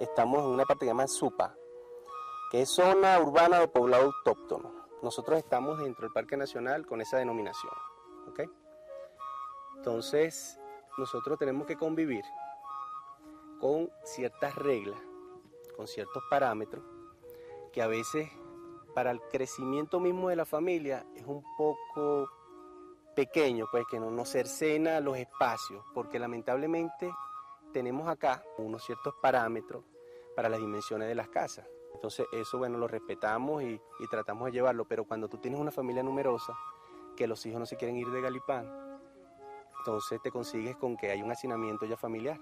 estamos en una parte que se llama Supa, que es zona urbana de poblado autóctono. Nosotros estamos dentro del Parque Nacional con esa denominación, ¿ok? Entonces, nosotros tenemos que convivir con ciertas reglas, con ciertos parámetros, que a veces para el crecimiento mismo de la familia es un poco pequeño, pues que no cercena los espacios, porque lamentablemente tenemos acá unos ciertos parámetros para las dimensiones de las casas. Entonces eso, bueno, lo respetamos y tratamos de llevarlo, pero cuando tú tienes una familia numerosa, que los hijos no se quieren ir de Galipán, entonces te consigues con que hay un hacinamiento ya familiar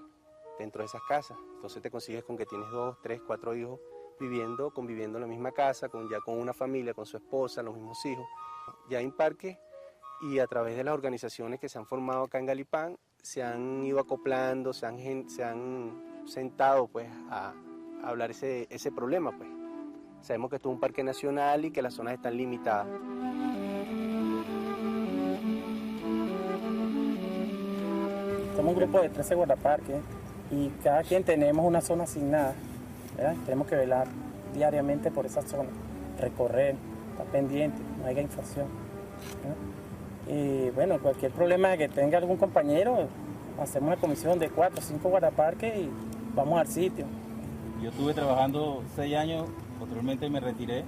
dentro de esas casas. Entonces te consigues con que tienes 2, 3, 4 hijos conviviendo en la misma casa, ya con una familia, con su esposa, los mismos hijos. Ya en parque y a través de las organizaciones que se han formado acá en Galipán, se han ido acoplando, se han sentado pues a hablar ese problema, pues. Sabemos que esto es un parque nacional y que las zonas están limitadas. Somos un grupo de 13 guardaparques y cada quien tenemos una zona asignada, ¿verdad? Tenemos que velar diariamente por esa zona, recorrer, estar pendiente, no haya infracción, ¿verdad? Y bueno, cualquier problema que tenga algún compañero, hacemos una comisión de 4 o 5 guardaparques y vamos al sitio. Yo estuve trabajando 6 años, posteriormente me retiré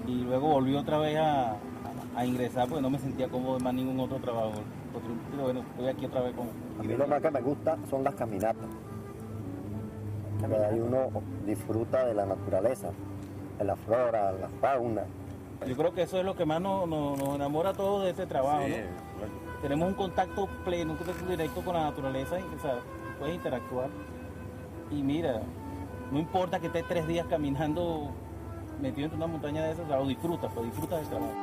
y luego volví otra vez a ingresar porque no me sentía cómodo en más ningún otro trabajo. Pero bueno, estoy aquí otra vez con... A mí lo más que me gusta son las caminatas. Ahí uno disfruta de la naturaleza, de la flora, la fauna. Yo creo que eso es lo que más nos enamora a todos de este trabajo, sí, ¿no? Tenemos un contacto pleno, un contacto directo con la naturaleza, o sea, puedes interactuar. Y mira, no importa que estés 3 días caminando metido entre una montaña de esas, o sea, lo disfrutas del trabajo.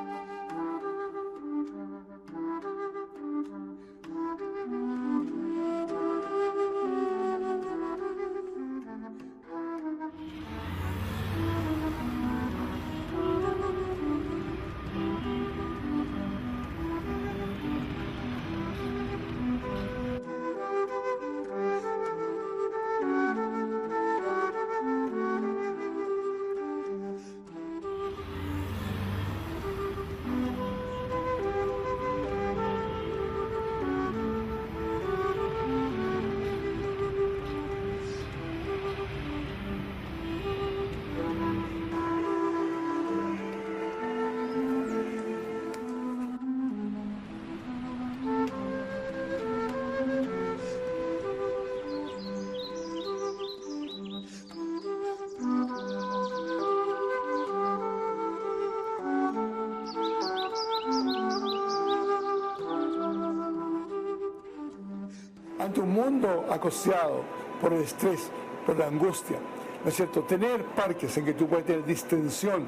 Ante un mundo acosado por el estrés, por la angustia, ¿no es cierto? Tener parques en que tú puedes tener distensión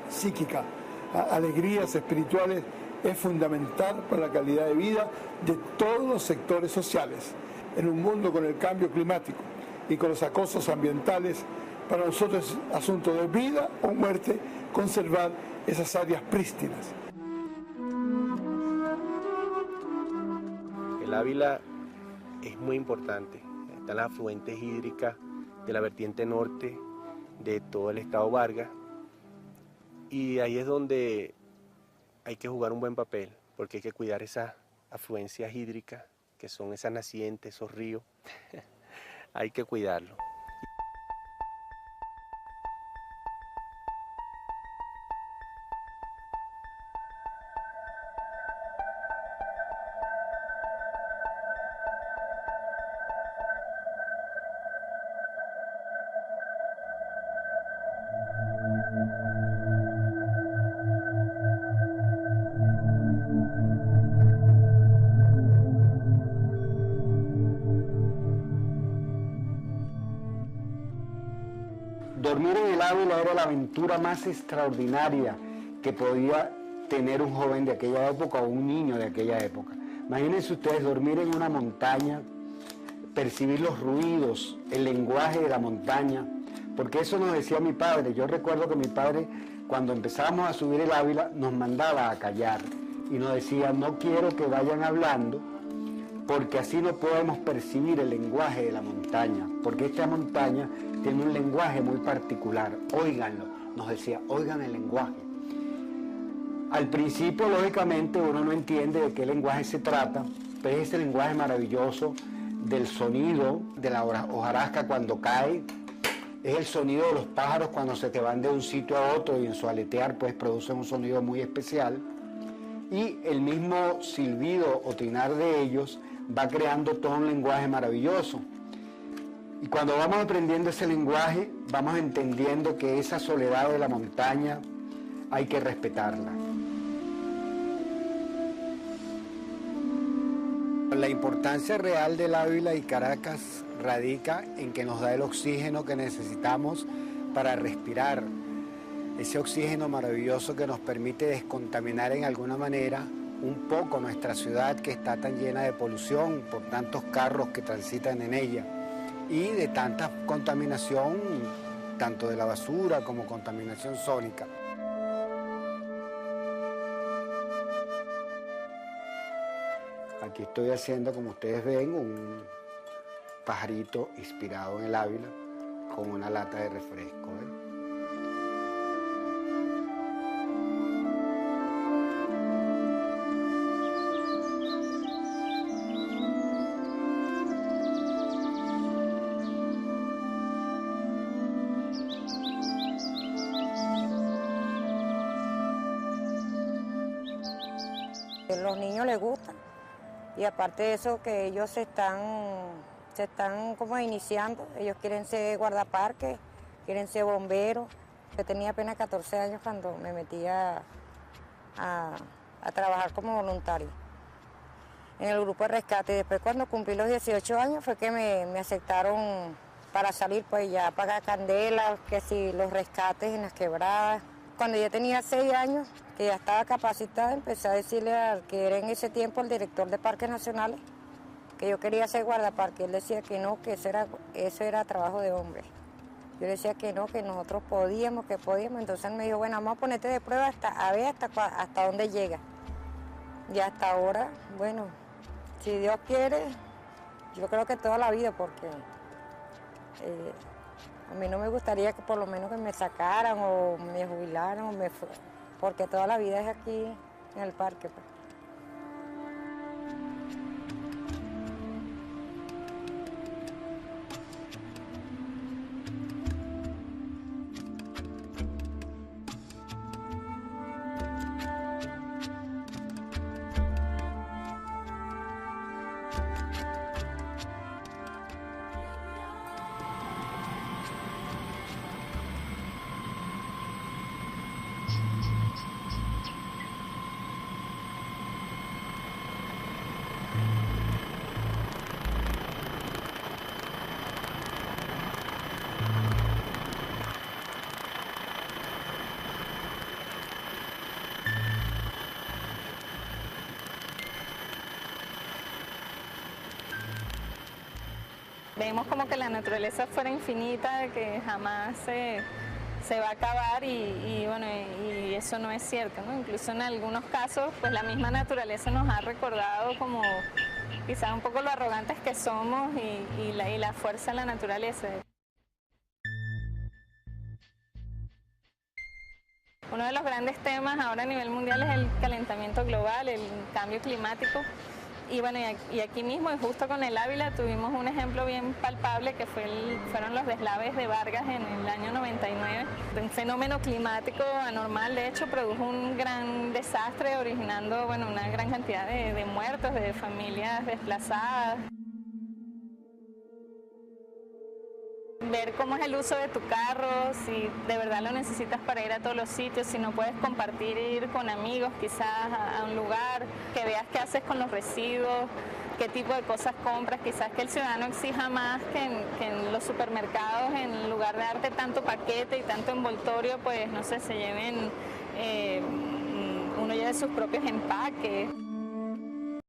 psíquica, alegrías espirituales, es fundamental para la calidad de vida de todos los sectores sociales. En un mundo con el cambio climático y con los acosos ambientales, para nosotros es asunto de vida o muerte conservar esas áreas prístinas. El Ávila es muy importante. Están las afluentes hídricas de la vertiente norte de todo el estado Vargas, y ahí es donde hay que jugar un buen papel, porque hay que cuidar esas afluencias hídricas, que son esas nacientes, esos ríos. Hay que cuidarlo. Dormir en el Ávila era la aventura más extraordinaria que podía tener un joven de aquella época o un niño de aquella época. Imagínense ustedes dormir en una montaña, percibir los ruidos, el lenguaje de la montaña, porque eso nos decía mi padre. Yo recuerdo que mi padre, cuando empezábamos a subir el Ávila, nos mandaba a callar y nos decía: no quiero que vayan hablando porque así no podemos percibir el lenguaje de la montaña, porque esta montaña tiene un lenguaje muy particular. Óiganlo, nos decía, oigan el lenguaje. Al principio, lógicamente, uno no entiende de qué lenguaje se trata, pero es ese lenguaje maravilloso del sonido de la hojarasca cuando cae, es el sonido de los pájaros cuando se te van de un sitio a otro y en su aletear pues producen un sonido muy especial, y el mismo silbido o trinar de ellos va creando todo un lenguaje maravilloso. Y cuando vamos aprendiendo ese lenguaje, vamos entendiendo que esa soledad de la montaña hay que respetarla. La importancia real del Ávila y Caracas radica en que nos da el oxígeno que necesitamos para respirar, ese oxígeno maravilloso que nos permite descontaminar en alguna manera un poco nuestra ciudad, que está tan llena de polución por tantos carros que transitan en ella y de tanta contaminación, tanto de la basura como contaminación sónica. Aquí estoy haciendo, como ustedes ven, un pajarito inspirado en el Ávila con una lata de refresco, ¿eh? Los niños les gustan y aparte de eso que ellos se están como iniciando, ellos quieren ser guardaparques, quieren ser bomberos. Yo tenía apenas 14 años cuando me metí a trabajar como voluntario en el grupo de rescate. Y después cuando cumplí los 18 años fue que me aceptaron para salir, pues ya pagar candelas, que si los rescates en las quebradas. Cuando yo tenía 6 años, que ya estaba capacitada, empecé a decirle al que era en ese tiempo el director de Parques Nacionales que yo quería ser guardaparque. Él decía que no, que eso era trabajo de hombres. Yo decía que no, que nosotros podíamos, que podíamos. Entonces él me dijo, bueno, vamos a ponerte de prueba a ver hasta dónde llega. Y hasta ahora, bueno, si Dios quiere, yo creo que toda la vida, porque a mí no me gustaría que por lo menos que me sacaran o me jubilaran o porque toda la vida es aquí en el parque, pues. Vemos como que la naturaleza fuera infinita, que jamás se va a acabar y eso no es cierto, ¿no? Incluso en algunos casos, pues la misma naturaleza nos ha recordado como quizás un poco lo arrogantes que somos y la fuerza de la naturaleza. Uno de los grandes temas ahora a nivel mundial es el calentamiento global, el cambio climático. Y bueno, y aquí mismo, y justo con el Ávila, tuvimos un ejemplo bien palpable que fueron los deslaves de Vargas en el año 99. Un fenómeno climático anormal, de hecho, produjo un gran desastre, originando una gran cantidad de muertos, de familias desplazadas. Ver cómo es el uso de tu carro, si de verdad lo necesitas para ir a todos los sitios, si no puedes compartir, ir con amigos quizás a un lugar, que veas qué haces con los residuos, qué tipo de cosas compras, quizás que el ciudadano exija más que en los supermercados, en lugar de darte tanto paquete y tanto envoltorio, pues no sé, uno lleve sus propios empaques.